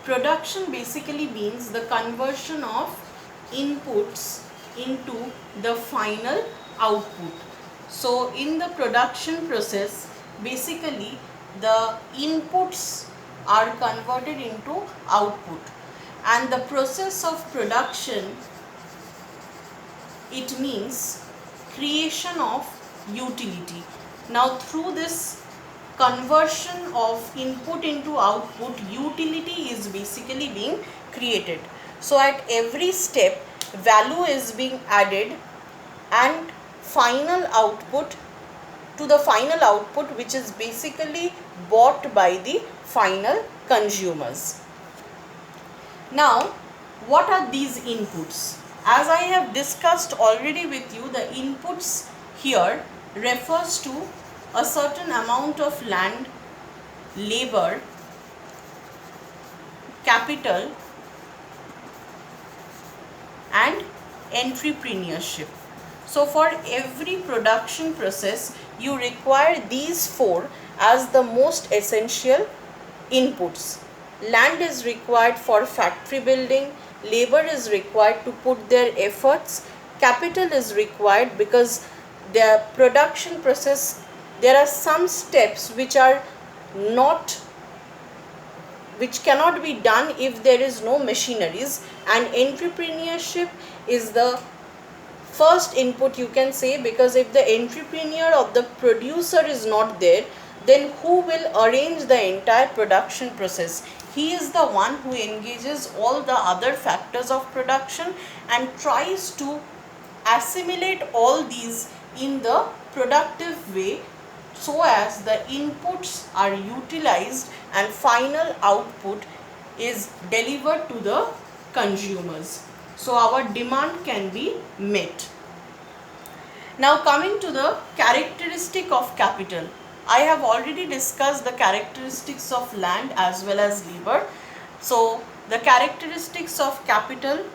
Production basically means the conversion of inputs into the final output. So in the production process, basically the inputs are converted into output, and the process of production, it means creation of utility. Now through this conversion of input into output, utility is basically being created. So at every step value is being added and final output to the final output, which is basically bought by the final consumers. Now, what are these inputs? As I have discussed already with you, the inputs here refers to a certain amount of land, labor, capital and entrepreneurship. So for every production process, you require these four as the most essential inputs. Land is required for factory building, labor is required to put their efforts, capital is required because the production process, there are some steps which cannot be done if there is no machineries, and entrepreneurship is the first input, you can say, because if the entrepreneur or the producer is not there, then who will arrange the entire production process? He is the one who engages all the other factors of production and tries to assimilate all these in the productive way, so as the inputs are utilized and final output is delivered to the consumers. So our demand can be met. Now coming to the characteristic of capital. I have already discussed the characteristics of land as well as labor. So the characteristics of capital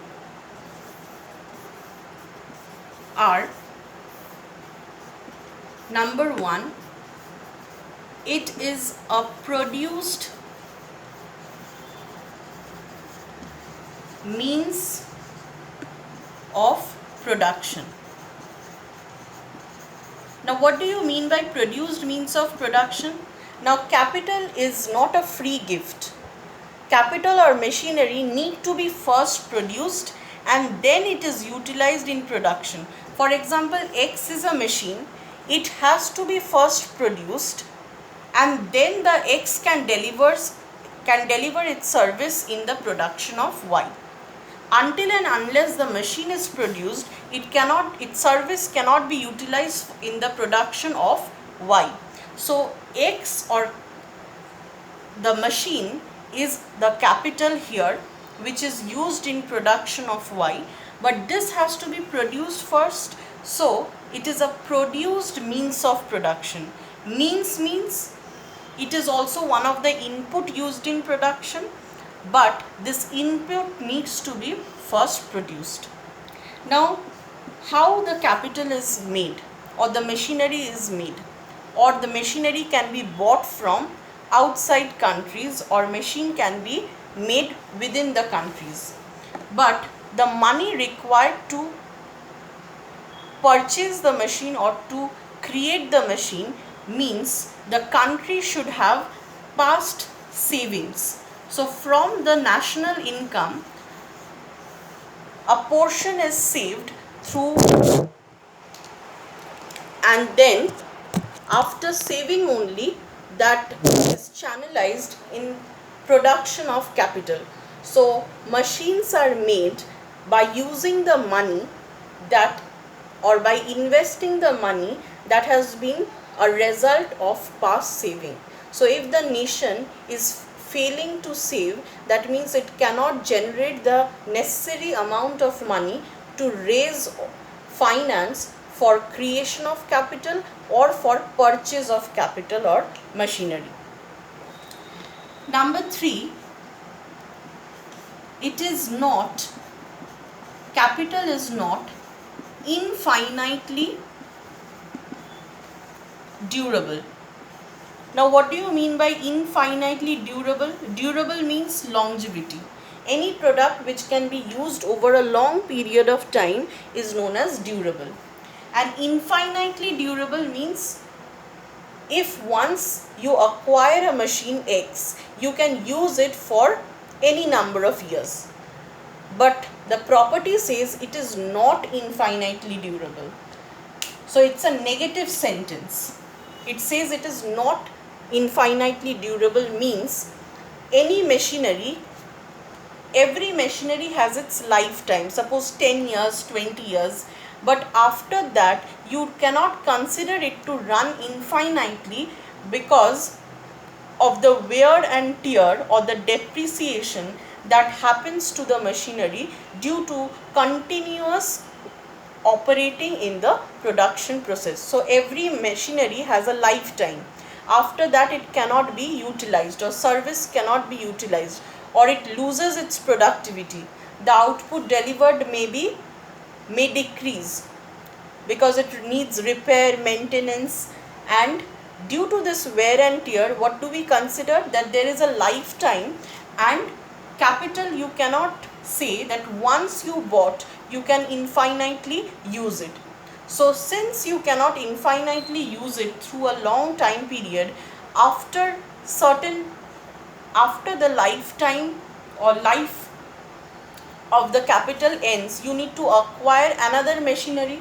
are: number one, it is a produced means of production. Now what do you mean by produced means of production? Now capital is not a free gift. Capital or machinery need to be first produced and then it is utilized in production. For example, X is a machine, it has to be first produced and then the X can deliver its service in the production of Y. Until and unless the machine is produced, its service cannot be utilized in the production of Y. So X, or the machine, is the capital here, which is used in production of Y, but this has to be produced first. So it is a produced means of production. Means it is also one of the input used in production, but this input needs to be first produced. Now, how the capital is made, or the machinery is made, or the machinery can be bought from outside countries, or machine can be made within the countries. But the money required to purchase the machine or to create the machine means the country should have past savings. So from the national income, a portion is saved through, and then after saving only, that is channelized in production of capital. So machines are made by using the money that, or by investing the money that has been a result of past saving. So if the nation is failing to save, that means it cannot generate the necessary amount of money to raise finance for creation of capital or for purchase of capital or machinery. Number 3, capital is not infinitely durable. Now, what do you mean by infinitely durable? Durable means longevity. Any product which can be used over a long period of time is known as durable. And infinitely durable means if once you acquire a machine X, you can use it for any number of years. But the property says it is not infinitely durable. So it's a negative sentence. It says it is not infinitely durable means any machinery, every machinery has its lifetime, suppose 10 years, 20 years, but after that you cannot consider it to run infinitely because of the wear and tear or the depreciation that happens to the machinery due to continuous operating in the production process. So every machinery has a lifetime. After that it cannot be utilized or service cannot be utilized or it loses its productivity. The output delivered may decrease because it needs repair, maintenance, and due to this wear and tear, what do we consider? That there is a lifetime, and capital you cannot say that once you bought you can infinitely use it. So since you cannot infinitely use it through a long time period, after the lifetime or life of the capital ends, you need to acquire another machinery.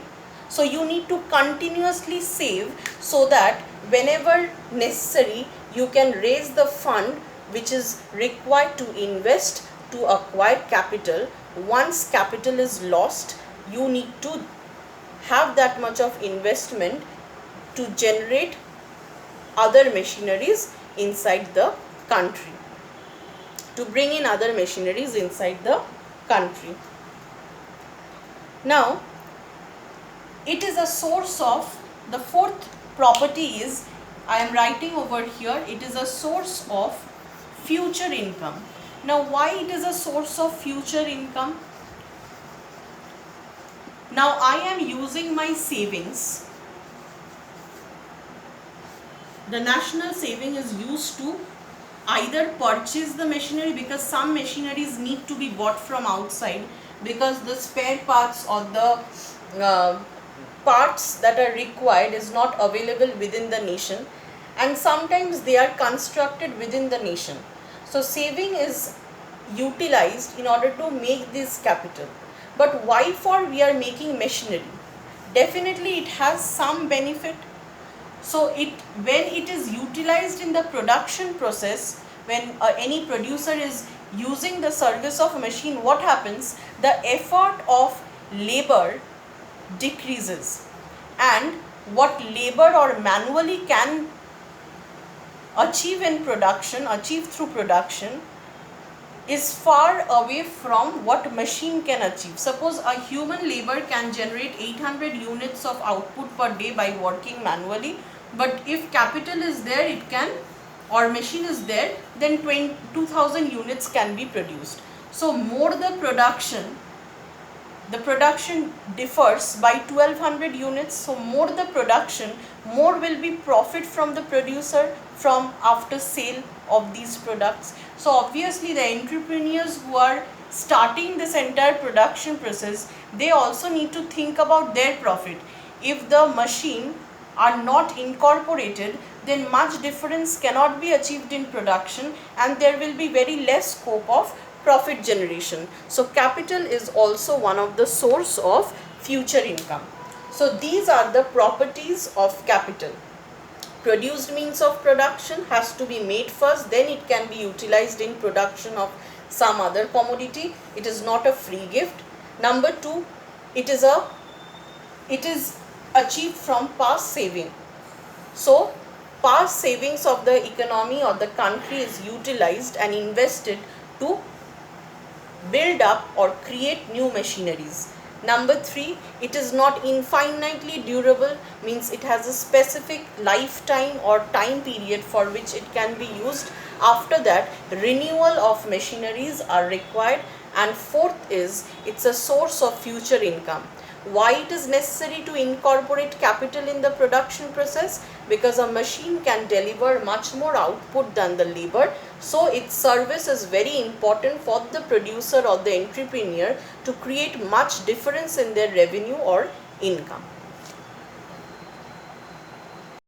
So you need to continuously save so that whenever necessary you can raise the fund which is required to invest to acquire capital. Once capital is lost, you need to have that much of investment to generate other machineries inside the country, to bring in other machineries inside the country. Now, it is a source of, the fourth property is, I am writing over here, it is a source of future income. Now, why it is a source of future income? Now, I am using my savings. The national saving is used to either purchase the machinery, because some machineries need to be bought from outside because the spare parts or the parts that are required is not available within the nation, and sometimes they are constructed within the nation. So saving is utilized in order to make this capital. But why for we are making machinery? Definitely it has some benefit. So when it is utilized in the production process, when any producer is using the service of a machine, what happens? The effort of labor decreases, and what labor or manually can achieve through production is far away from what machine can achieve. Suppose a human labor can generate 800 units of output per day by working manually, but if capital is there, it can, or machine is there, then 2000 units can be produced. So more the production differs by 1200 units. So more the production, more will be profit from the producer from after sale of these products. So obviously the entrepreneurs who are starting this entire production process, they also need to think about their profit. If the machine are not incorporated, then much difference cannot be achieved in production, and there will be very less scope of profit generation. So capital is also one of the source of future income. So these are the properties of capital. Produced means of production has to be made first, then it can be utilized in production of some other commodity. It is not a free gift. Number two, it is achieved from past saving. So past savings of the economy or the country is utilized and invested to build up or create new machineries. Number three, it is not infinitely durable, means it has a specific lifetime or time period for which it can be used. After that, renewal of machineries are required. And fourth is, it's a source of future income. Why it is necessary to incorporate capital in the production process? Because a machine can deliver much more output than the labor, so its service is very important for the producer or the entrepreneur to create much difference in their revenue or income.